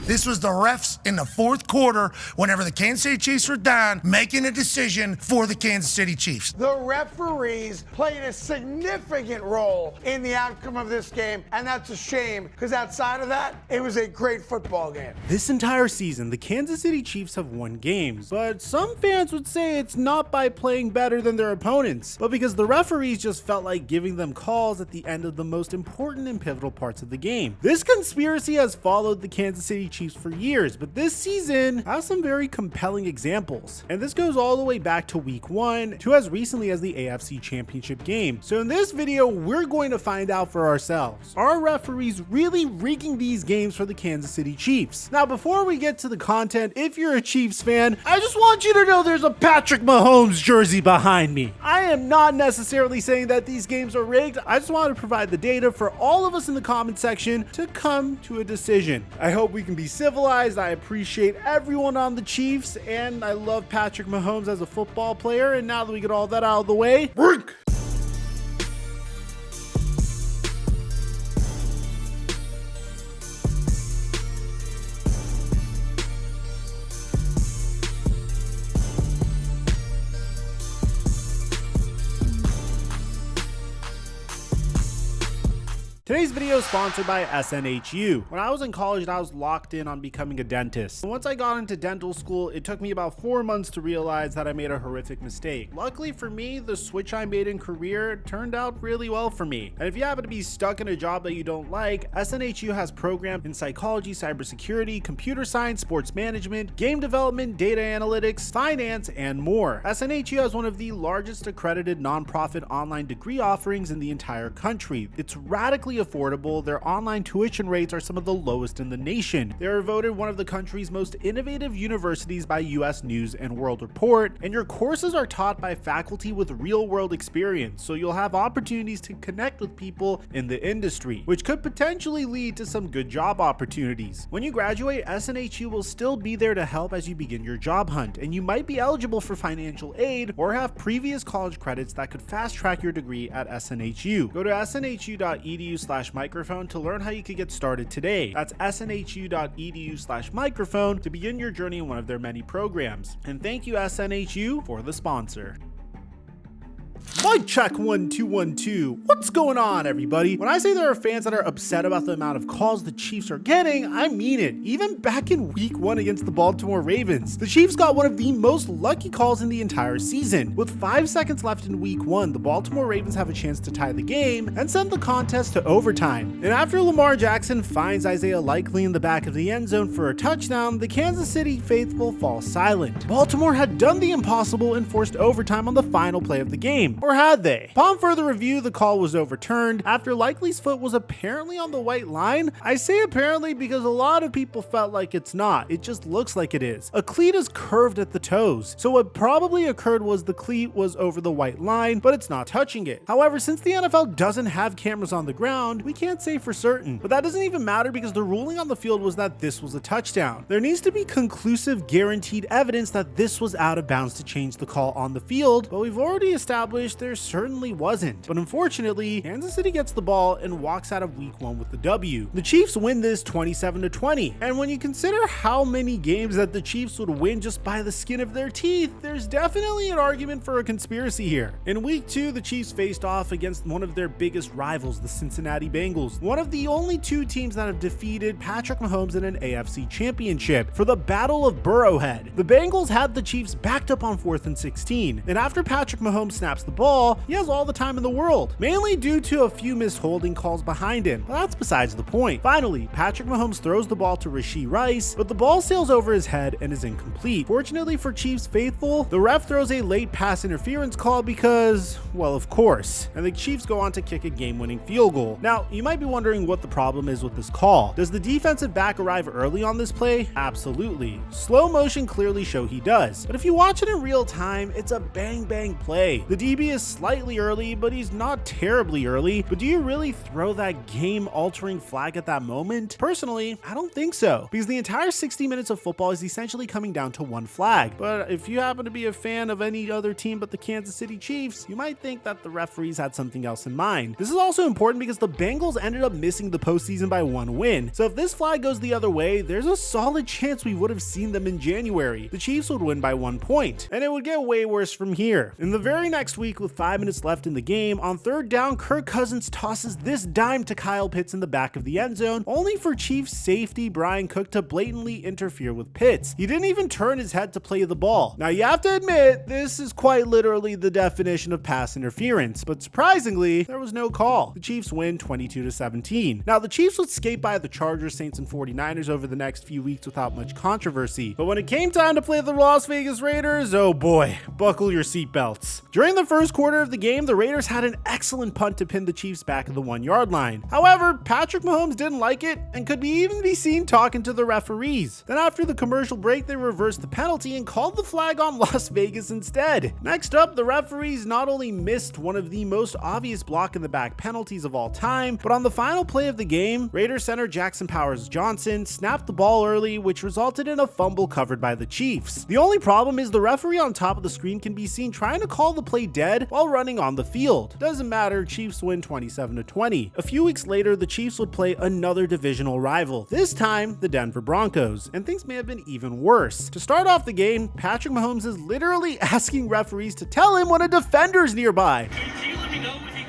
This was the refs in the fourth quarter, whenever the Kansas City Chiefs were down, making a decision for the Kansas City Chiefs. The referees played a significant role in the outcome of this game, and that's a shame, because outside of that, it was a great football game. This entire season, the Kansas City Chiefs have won games, but some fans would say it's not by playing better than their opponents, but because the referees just felt like giving them calls at the end of the most important and pivotal parts of the game. This conspiracy has followed the Kansas City Chiefs for years, but this season has some very compelling examples. And this goes all the way back to week 1 to as recently as the AFC Championship game. So in this video, we're going to find out for ourselves. Are referees really rigging these games for the Kansas City Chiefs? Now, before we get to the content, if you're a Chiefs fan, I just want you to know there's a Patrick Mahomes jersey behind me. I am not necessarily saying that these games are rigged. I just want to provide the data for all of us in the comment section to come to a decision. I hope we can be civilized. I appreciate everyone on the Chiefs, and I love Patrick Mahomes as a football player. And now that we get all that out of the way, brink. Today's video is sponsored by SNHU. When I was in college, I was locked in on becoming a dentist. And once I got into dental school, it took me about 4 months to realize that I made a horrific mistake. Luckily for me, the switch I made in career turned out really well for me. And if you happen to be stuck in a job that you don't like, SNHU has programs in psychology, cybersecurity, computer science, sports management, game development, data analytics, finance, and more. SNHU has one of the largest accredited nonprofit online degree offerings in the entire country. It's radically affordable. Their online tuition rates are some of the lowest in the nation. They are voted one of the country's most innovative universities by US News and World Report, and your courses are taught by faculty with real-world experience, so you'll have opportunities to connect with people in the industry, which could potentially lead to some good job opportunities. When you graduate, SNHU will still be there to help as you begin your job hunt, and you might be eligible for financial aid or have previous college credits that could fast-track your degree at SNHU. Go to snhu.edu/microphone to learn how you could get started today. That's snhu.edu/microphone to begin your journey in one of their many programs. And thank you, SNHU, for the sponsor. Mic check 1 2 1 2. What's going on, everybody? When I say there are fans that are upset about the amount of calls the Chiefs are getting, I mean it. Even back in week 1 against the Baltimore Ravens, the Chiefs got one of the most lucky calls in the entire season. With 5 seconds left in week 1, the Baltimore Ravens have a chance to tie the game and send the contest to overtime. And after Lamar Jackson finds Isaiah Likely in the back of the end zone for a touchdown, the Kansas City faithful fall silent. Baltimore had done the impossible and forced overtime on the final play of the game. Or had they? Upon further review, the call was overturned after Likely's foot was apparently on the white line. I say apparently because a lot of people felt like it's not. It just looks like it is. A cleat is curved at the toes, so what probably occurred was the cleat was over the white line, but it's not touching it. However, since the NFL doesn't have cameras on the ground, we can't say for certain. But that doesn't even matter because the ruling on the field was that this was a touchdown. There needs to be conclusive, guaranteed evidence that this was out of bounds to change the call on the field, but we've already established there certainly wasn't. But unfortunately, Kansas City gets the ball and walks out of week 1 with the W. The Chiefs win this 27-20. And when you consider how many games that the Chiefs would win just by the skin of their teeth, there's definitely an argument for a conspiracy here. In week 2, the Chiefs faced off against one of their biggest rivals, the Cincinnati Bengals, one of the only 2 teams that have defeated Patrick Mahomes in an AFC championship, for the Battle of Burrowhead. The Bengals had the Chiefs backed up on 4th and 16, and after Patrick Mahomes snaps the ball, he has all the time in the world, mainly due to a few missed holding calls behind him, but that's besides the point. Finally, Patrick Mahomes throws the ball to Rashee Rice, but the ball sails over his head and is incomplete. Fortunately for Chiefs faithful, the ref throws a late pass interference call because, well, of course, and the Chiefs go on to kick a game-winning field goal. Now, you might be wondering what the problem is with this call. Does the defensive back arrive early on this play? Absolutely. Slow motion clearly show he does, but if you watch it in real time, it's a bang-bang play. The DB QB is slightly early, but he's not terribly early. But do you really throw that game-altering flag at that moment? Personally, I don't think so, because the entire 60 minutes of football is essentially coming down to one flag. But if you happen to be a fan of any other team but the Kansas City Chiefs, you might think that the referees had something else in mind. This is also important because the Bengals ended up missing the postseason by one win. So if this flag goes the other way, there's a solid chance we would have seen them in January. The Chiefs would win by 1 point, and it would get way worse from here. In the very next week, with 5 minutes left in the game, on third down, Kirk Cousins tosses this dime to Kyle Pitts in the back of the end zone, only for Chiefs safety Brian Cook to blatantly interfere with Pitts. He didn't even turn his head to play the ball. Now you have to admit, this is quite literally the definition of pass interference, but surprisingly, there was no call. The Chiefs win 22-17. Now the Chiefs would skate by the Chargers, Saints, and 49ers over the next few weeks without much controversy, but when it came time to play the Las Vegas Raiders, oh boy, buckle your seatbelts. During the first quarter of the game, the Raiders had an excellent punt to pin the Chiefs back at the 1 yard line. However, Patrick Mahomes didn't like it and could even be seen talking to the referees. Then after the commercial break, they reversed the penalty and called the flag on Las Vegas instead. Next up, the referees not only missed one of the most obvious block in the back penalties of all time, but on the final play of the game, Raiders center Jackson Powers-Johnson snapped the ball early, which resulted in a fumble covered by the Chiefs. The only problem is the referee on top of the screen can be seen trying to call the play dead while running on the field. Doesn't matter, Chiefs win 27-20. A few weeks later, the Chiefs would play another divisional rival, this time the Denver Broncos, and things may have been even worse. To start off the game, Patrick Mahomes is literally asking referees to tell him when a defender's nearby. Can you let me know if he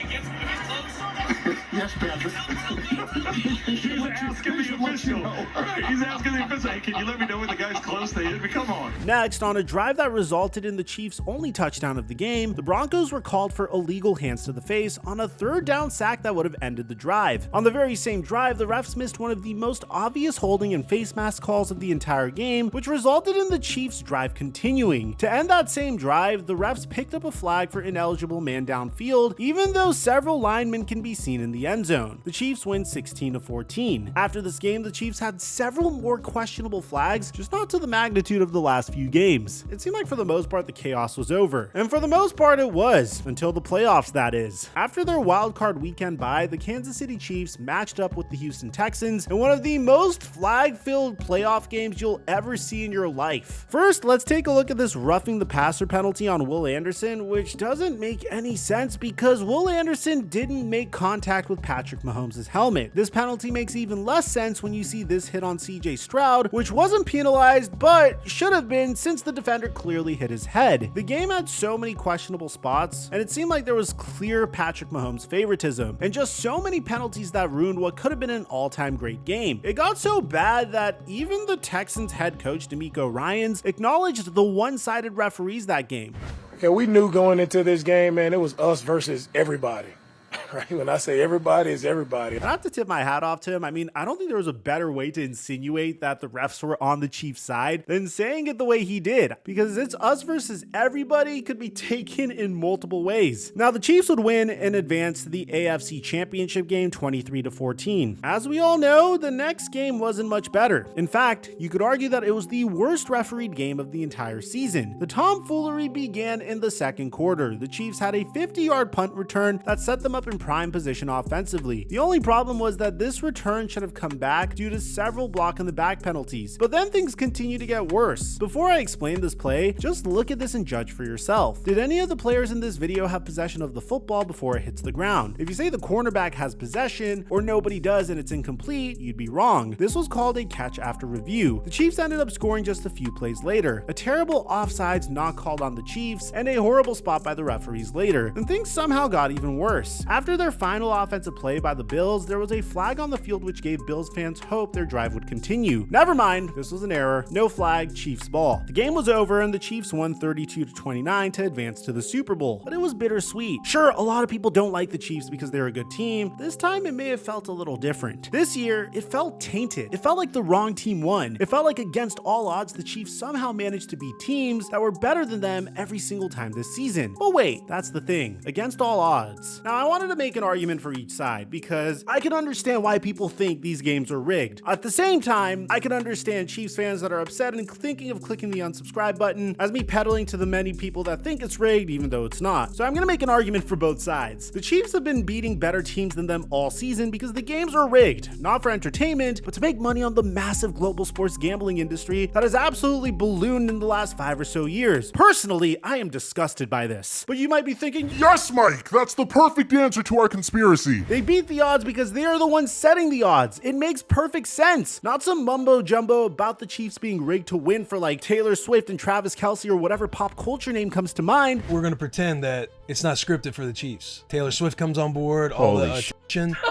gets close? Yes, Patrick. He's asking the official. Right, he's asking the official. Hey, can you let me know when the guy's close? Come on. Next, on a drive that resulted in the Chiefs' only touchdown of the game, the Broncos were called for illegal hands to the face on a third down sack that would have ended the drive. On the very same drive, the refs missed one of the most obvious holding and face mask calls of the entire game, which resulted in the Chiefs' drive continuing. To end that same drive, the refs picked up a flag for ineligible man downfield, even though several linemen can be seen in the end zone. The Chiefs win 16-14. After this game, the Chiefs had several more questionable flags, just not to the magnitude of the last few games. It seemed like for the most part the chaos was over. And for the most part it was, until the playoffs that is. After their wildcard weekend bye, the Kansas City Chiefs matched up with the Houston Texans in one of the most flag-filled playoff games you'll ever see in your life. First, let's take a look at this roughing the passer penalty on Will Anderson, which doesn't make any sense because Will Anderson didn't make contact with Patrick Mahomes' helmet. This penalty makes even less sense when you see this hit on CJ Stroud, which wasn't penalized but should have been since the defender clearly hit his head. The game had so many questionable spots, and it seemed like there was clear Patrick Mahomes favoritism, and just so many penalties that ruined what could have been an all-time great game. It got so bad that even the Texans head coach D'Amico Ryans acknowledged the one-sided referees that game. Yeah, we knew going into this game, man, it was us versus everybody. Right? When I say everybody, it's everybody. I have to tip my hat off to him. I mean, I don't think there was a better way to insinuate that the refs were on the Chiefs' side than saying it the way he did, because it's us versus everybody could be taken in multiple ways. Now, the Chiefs would win and advance to the AFC Championship game 23-14. As we all know, the next game wasn't much better. In fact, you could argue that it was the worst refereed game of the entire season. The tomfoolery began in the second quarter. The Chiefs had a 50-yard punt return that set them up in prime position offensively. The only problem was that this return should have come back due to several block in the back penalties, but then things continue to get worse. Before I explain this play, just look at this and judge for yourself. Did any of the players in this video have possession of the football before it hits the ground? If you say the cornerback has possession or nobody does and it's incomplete, you'd be wrong. This was called a catch after review. The Chiefs ended up scoring just a few plays later. A terrible offsides not called on the Chiefs and a horrible spot by the referees later. And things somehow got even worse. After their final offensive play by the Bills, there was a flag on the field which gave Bills fans hope their drive would continue. Never mind, this was an error. No flag, Chiefs ball. The game was over and the Chiefs won 32-29 to advance to the Super Bowl, but it was bittersweet. Sure, a lot of people don't like the Chiefs because they're a good team. This time it may have felt a little different. This year, it felt tainted. It felt like the wrong team won. It felt like against all odds, the Chiefs somehow managed to beat teams that were better than them every single time this season. But wait, that's the thing. Against all odds. Now, I wanted to make an argument for each side because I can understand why people think these games are rigged. At the same time, I can understand Chiefs fans that are upset and thinking of clicking the unsubscribe button as me peddling to the many people that think it's rigged even though it's not. So I'm gonna make an argument for both sides. The Chiefs have been beating better teams than them all season because the games are rigged, not for entertainment, but to make money on the massive global sports gambling industry that has absolutely ballooned in the last 5 or so years. Personally, I am disgusted by this. But you might be thinking, Yes, Mike, that's the perfect answer to our conspiracy. they beat the odds because they are the ones setting the odds. It makes perfect sense. Not some mumbo jumbo about the Chiefs being rigged to win for like Taylor Swift and Travis Kelce or whatever pop culture name comes to mind. We're going to pretend that it's not scripted for the Chiefs. Taylor Swift comes on board, all Holy the attention.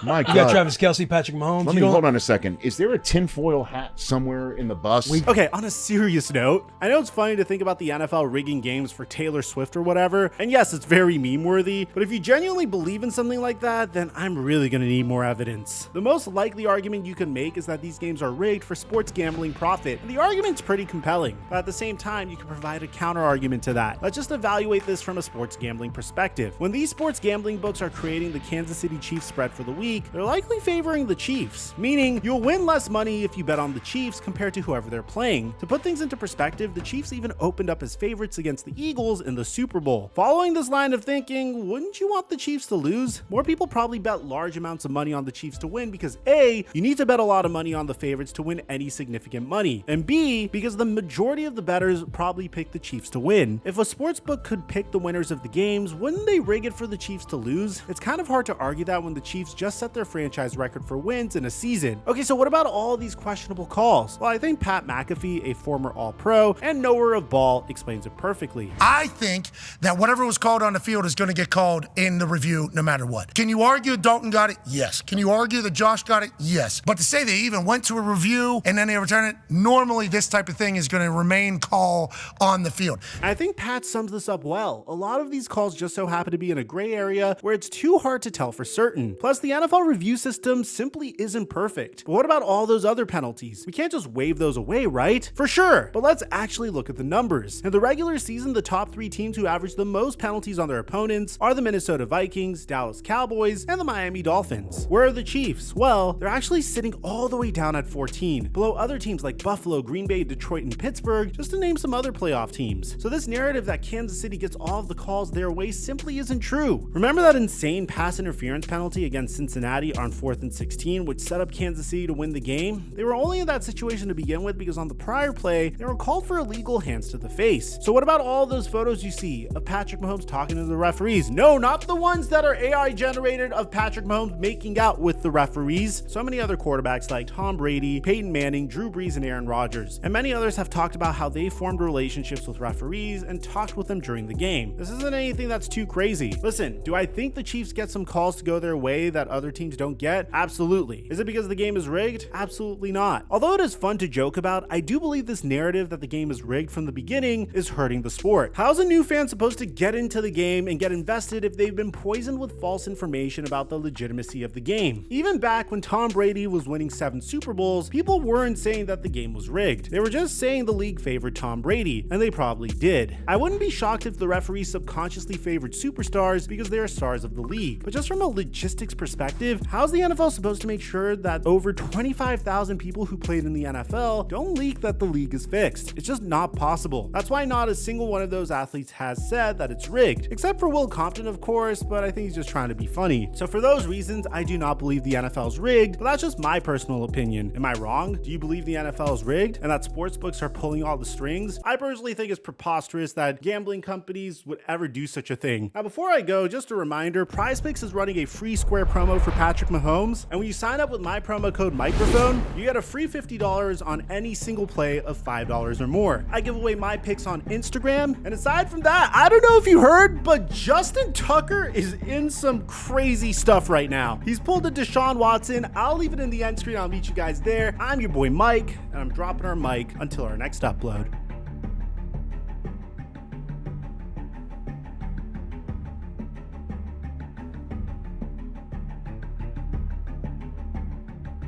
My You got God. Travis Kelce, Patrick Mahomes. Let You me don't- hold on a second. Is there a tinfoil hat somewhere in the bus? Okay, on a serious note, I know it's funny to think about the NFL rigging games for Taylor Swift or whatever, and yes, it's very meme-worthy, but if you genuinely believe in something like that, then I'm really gonna need more evidence. The most likely argument you can make is that these games are rigged for sports gambling profit, and the argument's pretty compelling, but at the same time, you can provide a counter-argument to that. Let's just evaluate this from a sports gambling perspective. When these sports gambling books are creating the Kansas City Chiefs spread for the week, they're likely favoring the Chiefs, meaning you'll win less money if you bet on the Chiefs compared to whoever they're playing. To put things into perspective, the Chiefs even opened up as favorites against the Eagles in the Super Bowl. Following this line of thinking, wouldn't you want the Chiefs to lose? More people probably bet large amounts of money on the Chiefs to win because A, you need to bet a lot of money on the favorites to win any significant money, and B, because the majority of the bettors probably pick the Chiefs to win. If a sports book could pick the winners of the games, wouldn't they rig it for the Chiefs to lose? It's kind of hard to argue that when the Chiefs just set their franchise record for wins in a season. Okay, so what about all these questionable calls? Well, I think Pat McAfee, a former All-Pro and knower of ball, explains it perfectly. I think that whatever was called on the field is going to get called in the review no matter what. Can you argue Dalton got it? Yes. Can you argue that Josh got it? Yes. But to say they even went to a review and then they returned it, normally this type of thing is going to remain call on the field. I think Pat sums this up well. A lot of these calls just so happen to be in a gray area where it's too hard to tell for certain. Plus, the NFL review system simply isn't perfect. But what about all those other penalties? We can't just wave those away, right? For sure. But let's actually look at the numbers. In the regular season, the top 3 teams who average the most penalties on their opponents are the Minnesota Vikings, Dallas Cowboys, and the Miami Dolphins. Where are the Chiefs? Well, they're actually sitting all the way down at 14, below other teams like Buffalo, Green Bay, Detroit, and Pittsburgh, just to name some other playoff teams. So this narrative that Kansas City gets all of the calls their way simply isn't true. Remember that insane pass interference penalty against Cincinnati on 4th and 16, which set up Kansas City to win the game? They were only in that situation to begin with because on the prior play, they were called for illegal hands to the face. So what about all those photos you see of Patrick Mahomes talking to the referees? No, not the ones that are AI generated of Patrick Mahomes making out with the referees. So many other quarterbacks like Tom Brady, Peyton Manning, Drew Brees, and Aaron Rodgers, and many others have talked about how they formed relationships with referees and talked with them during the game. This isn't anything that's too crazy. Listen, do I think the Chiefs get some calls to go their way that other teams don't get? Absolutely. Is it because the game is rigged? Absolutely not. Although it is fun to joke about, I do believe this narrative that the game is rigged from the beginning is hurting the sport. How's a new fan supposed to get into the game and get invested if they've been poisoned with false information about the legitimacy of the game? Even back when Tom Brady was winning 7 Super Bowls, people weren't saying that the game was rigged. They were just saying the league favored Tom Brady, and they probably did. I wouldn't be shocked if the referees subconsciously favored superstars because they are stars of the league. But just from a logistics perspective, how's the NFL supposed to make sure that over 25,000 people who played in the NFL don't leak that the league is fixed? It's just not possible. That's why not a single one of those athletes has said that it's rigged, except for Will Compton, of course, but I think he's just trying to be funny. So for those reasons, I do not believe the NFL's rigged, but that's just my personal opinion. Am I wrong? Do you believe the NFL is rigged and that sportsbooks are pulling all the strings? I personally think it's preposterous that gambling companies would ever do such a thing. Now, before I go, just a reminder, PrizePicks is running a free Square promo for Patrick Mahomes, and when you sign up with my promo code Mikerophone, you get a free $50 on any single play of $5 or more. I give away my picks on Instagram, and aside from that, I don't know if you heard, but Justin Tucker is in some crazy stuff right now. He's pulled a Deshaun Watson. I'll leave it in the end screen. I'll meet you guys there. I'm your boy Mike, and I'm dropping our mic until our next upload.